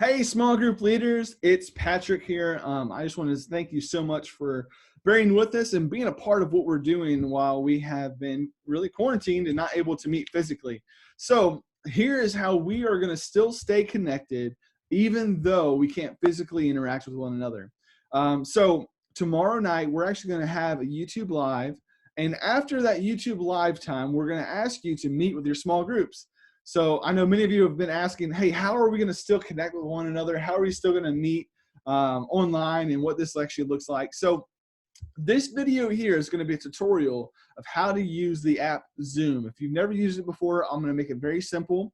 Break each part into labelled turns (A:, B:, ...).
A: Hey, small group leaders, it's Patrick here. I just want to thank you so much for bearing with us and being a part of what we're doing while we have been really quarantined and not able to meet physically. So here is how we are going to still stay connected, even though we can't physically interact with one another. So tomorrow night, we're actually going to have a YouTube Live. And after that YouTube Live time, we're going to ask you to meet with your small groups. So I know many of you have been asking, hey, how are we going to still connect with one another? How are we still going to meet online and what this actually looks like? So this video here is going to be a tutorial of how to use the app Zoom. If you've never used it before, I'm going to make it very simple.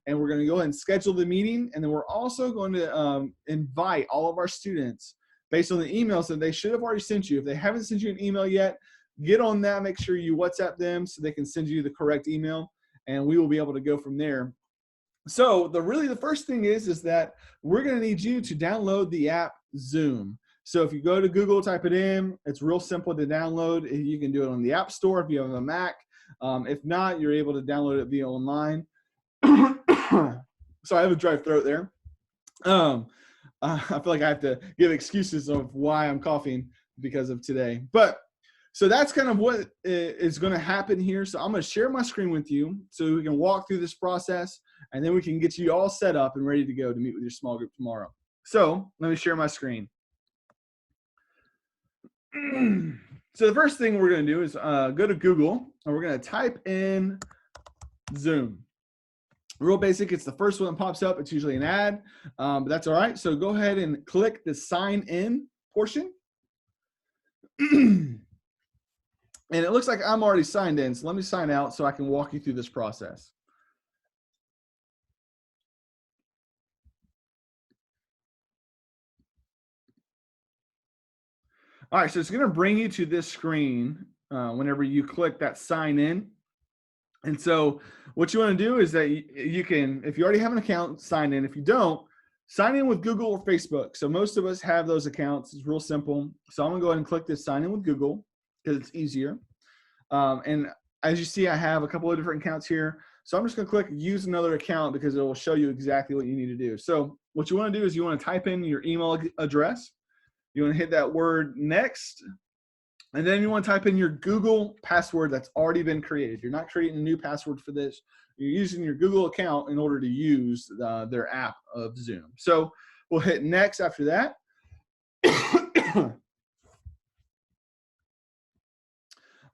A: And we're going to go ahead and schedule the meeting. And then we're also going to invite all of our students based on the emails that they should have already sent you. If they haven't sent you an email yet, get on that. Make sure you WhatsApp them so they can send you the correct email. And we will be able to go from there. So the first thing is that we're going to need you to download the app Zoom. So if you go to Google, type it in. It's real simple to download. You can do it on the App Store if you have a Mac. If not, you're able to download it via online. So I have a dry throat there. I feel like I have to give excuses of why I'm coughing because of today. But so that's kind of what is going to happen here. So I'm going to share my screen with you so we can walk through this process, and then we can get you all set up and ready to go to meet with your small group tomorrow. So let me share my screen. So the first thing we're going to do is go to Google, and we're going to type in Zoom. Real basic. It's the first one that pops up. It's usually an ad, but that's all right. So go ahead and click the sign in portion. And it looks like I'm already signed in, so let me sign out so I can walk you through this process. All right, so it's going to bring you to this screen whenever you click that sign in. And so what you want to do is that you can, if you already have an account, sign in. If you don't, sign in with Google or Facebook. So most of us have those accounts. It's real simple. So I'm going to go ahead and click this sign in with Google because it's easier. And as you see, I have a couple of different accounts here. So I'm just going to click use another account because it will show you exactly what you need to do. So what you want to do is you want to type in your email address. You want to hit that word next. And then you want to type in your Google password that's already been created. You're not creating a new password for this. You're using your Google account in order to use their app of Zoom. So we'll hit next after that.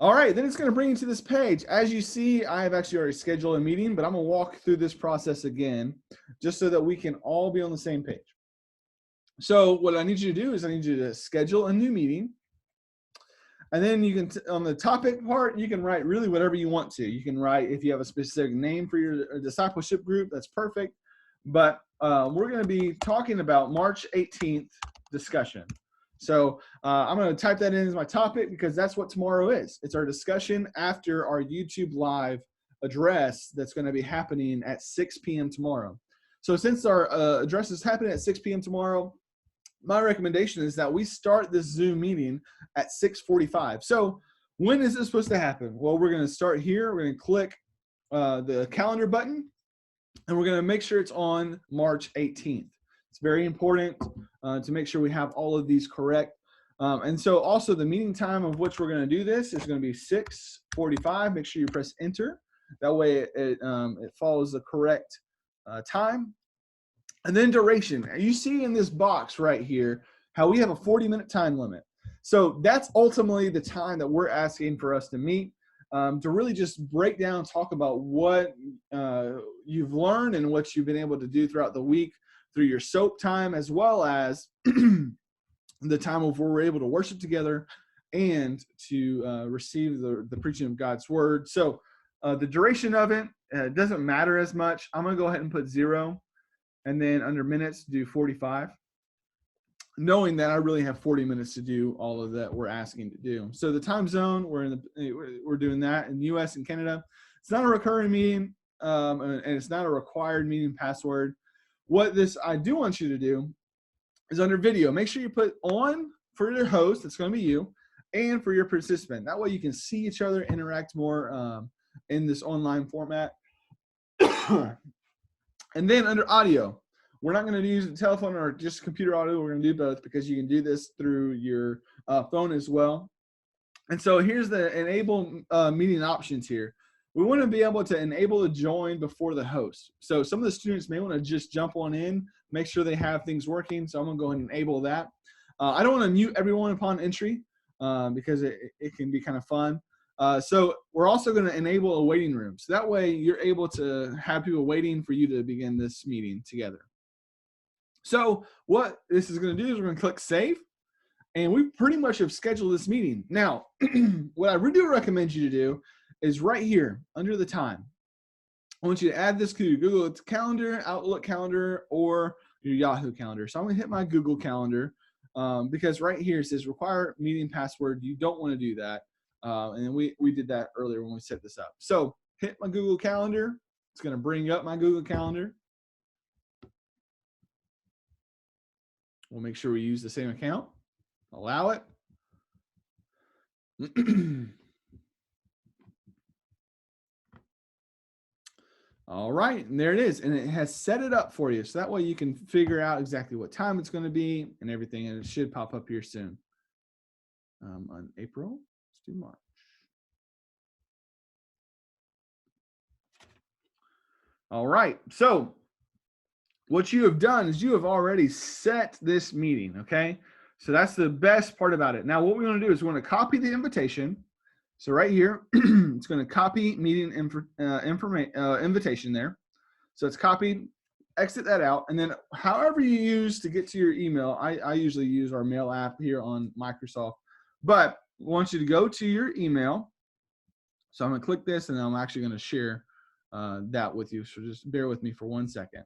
A: All right, then it's going to bring you to this page. As you see, I have actually already scheduled a meeting, but I'm going to walk through this process again just so that we can all be on the same page. So what I need you to do is I need you to schedule a new meeting. And then you can, on the topic part, you can write really whatever you want to. You can write, if you have a specific name for your discipleship group, that's perfect. But we're going to be talking about March 18th discussion. So I'm going to type that in as my topic because that's what tomorrow is. It's our discussion after our YouTube Live address that's going to be happening at 6 p.m. tomorrow. So since our address is happening at 6 p.m. tomorrow, my recommendation is that we start this Zoom meeting at 6:45. So when is this supposed to happen? Well, we're going to start here. We're going to click the calendar button, and we're going to make sure it's on March 18th. It's very important to make sure we have all of these correct. And so also the meeting time of which we're going to do this is going to be 6:45. Make sure you press enter. That way it follows the correct time. And then duration. You see in this box right here how we have a 40-minute time limit. So that's ultimately the time that we're asking for us to meet, to really just break down, talk about what you've learned and what you've been able to do throughout the week through your SOAP time, as well as the time of where we're able to worship together and to receive the preaching of God's word. So the duration of it doesn't matter as much. I'm going to go ahead and put 0. And then under minutes, do 45, knowing that I really have 40 minutes to do all of that we're asking to do. So the time zone, we're doing that in the U.S. and Canada. It's not a recurring meeting, and it's not a required meeting password. What I do want you to do is under video, make sure you put on for your host, it's going to be you, and for your participant. That way you can see each other, interact more in this online format. And then under audio, we're not going to use a telephone or just computer audio. We're going to do both because you can do this through your phone as well. And so here's the enable meeting options here. We want to be able to enable the join before the host. So some of the students may want to just jump on in, make sure they have things working. So I'm going to go ahead and enable that. I don't want to mute everyone upon entry because it can be kind of fun. So we're also going to enable a waiting room. So that way you're able to have people waiting for you to begin this meeting together. So what this is going to do is we're going to click save. And we pretty much have scheduled this meeting. Now, what I really do recommend you to do is right here under the time. I want you to add this to your Google Calendar, Outlook Calendar, or your Yahoo Calendar. So I'm going to hit my Google Calendar because right here it says require meeting password. You don't want to do that. And we did that earlier when we set this up. So hit my Google Calendar. It's going to bring up my Google Calendar. We'll make sure we use the same account. Allow it. All right, and there it is. And it has set it up for you. So that way you can figure out exactly what time it's going to be and everything. And it should pop up here soon. On April, let's do March. All right, so what you have done is you have already set this meeting, okay? So that's the best part about it. Now, what we want to do is we want to copy the invitation. So right here, it's going to copy meeting invitation there. So it's copied, exit that out. And then however you use to get to your email, I usually use our mail app here on Microsoft. But I want you to go to your email. So I'm going to click this, and I'm actually going to share that with you. So just bear with me for 1 second.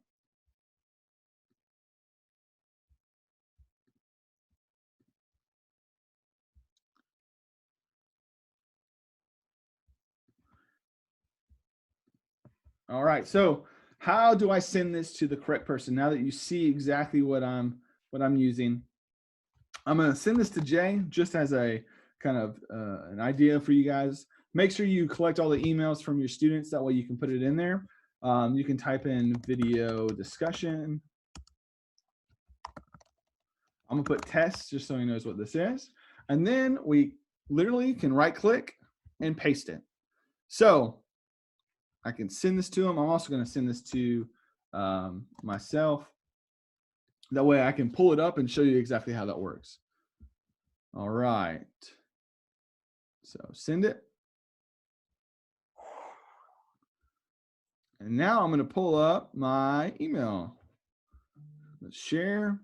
A: All right, so how do I send this to the correct person? Now that you see exactly what I'm using, I'm going to send this to Jay just as a kind of an idea for you guys. Make sure you collect all the emails from your students. That way you can put it in there. You can type in video discussion. I'm going to put tests just so he knows what this is. And then we literally can right click and paste it. So I can send this to him. I'm also going to send this to myself. That way I can pull it up and show you exactly how that works. All right. So send it. And now I'm going to pull up my email. Let's share.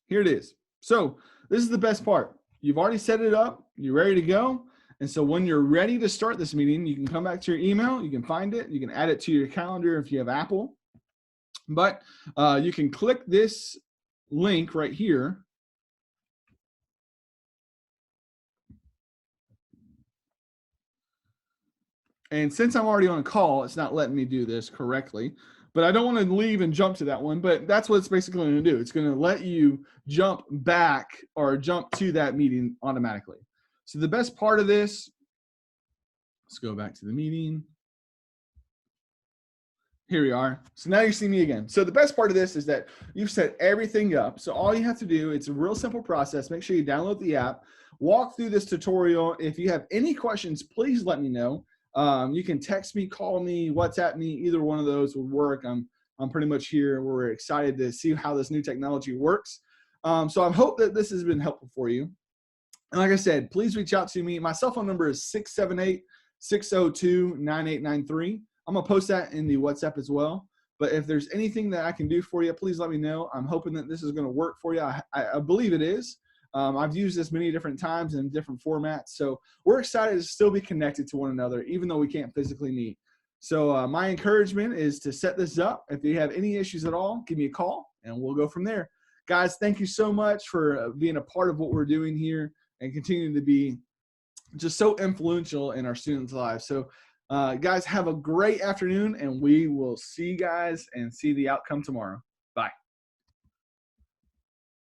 A: Here it is. So this is the best part. You've already set it up. You're ready to go. And so when you're ready to start this meeting, you can come back to your email, you can find it, you can add it to your calendar if you have Apple. But you can click this link right here. And since I'm already on a call, it's not letting me do this correctly. But I don't want to leave and jump to that one, but that's what it's basically going to do. It's going to let you jump back or jump to that meeting automatically. So the best part of this, let's go back to the meeting. Here we are. So now you see me again. So the best part of this is that you've set everything up. So all you have to do, it's a real simple process. Make sure you download the app, walk through this tutorial. If you have any questions, please let me know. You can text me, call me, WhatsApp me. Either one of those would work. I'm pretty much here. We're excited to see how this new technology works. So I hope that this has been helpful for you. And like I said, please reach out to me. My cell phone number is 678-602-9893. I'm going to post that in the WhatsApp as well. But if there's anything that I can do for you, please let me know. I'm hoping that this is going to work for you. I believe it is. I've used this many different times in different formats. So we're excited to still be connected to one another, even though we can't physically meet. So my encouragement is to set this up. If you have any issues at all, give me a call and we'll go from there. Guys, thank you so much for being a part of what we're doing here and continuing to be just so influential in our students' lives. So guys, have a great afternoon, and we will see you guys and see the outcome tomorrow. Bye.